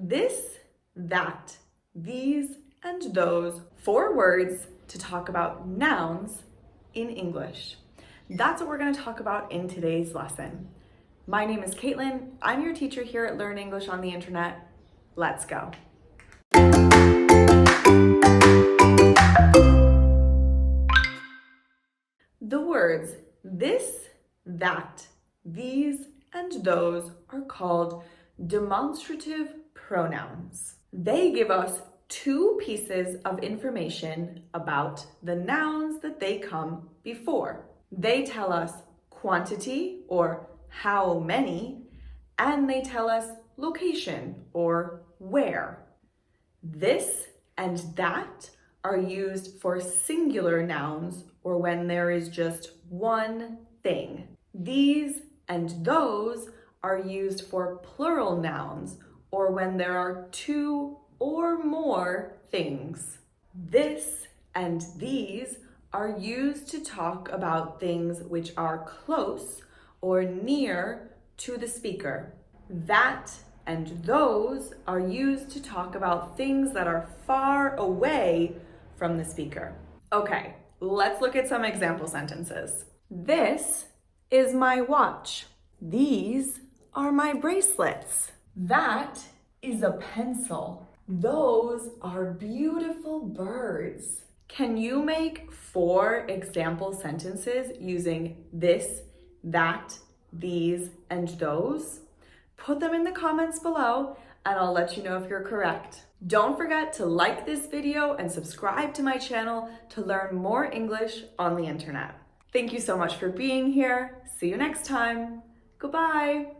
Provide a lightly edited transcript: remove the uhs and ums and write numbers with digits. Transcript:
this, that, these, and those. 4 words to talk about nouns in English. That's what we're going to talk about in today's lesson. My name is Caitlin. I'm your teacher here at Learn English on the Internet. Let's go. The words this, that, these, and those are called demonstrative pronouns. They give us 2 pieces of information about the nouns that they come before. They tell us quantity or how many, and they tell us location or where. This and that are used for singular nouns or when there is just one thing. These and those are used for plural nouns or when there are 2 or more things. This and these are used to talk about things which are close or near to the speaker. That and those are used to talk about things that are far away from the speaker. Okay, let's look at some example sentences. This is my watch. These are my bracelets. That is a pencil. Those are beautiful birds. Can you make 4 example sentences using this, that, these, and those? Put them in the comments below and I'll let you know if you're correct. Don't forget to like this video and subscribe to my channel to learn more English on the internet. Thank you so much for being here. See you next time. Goodbye.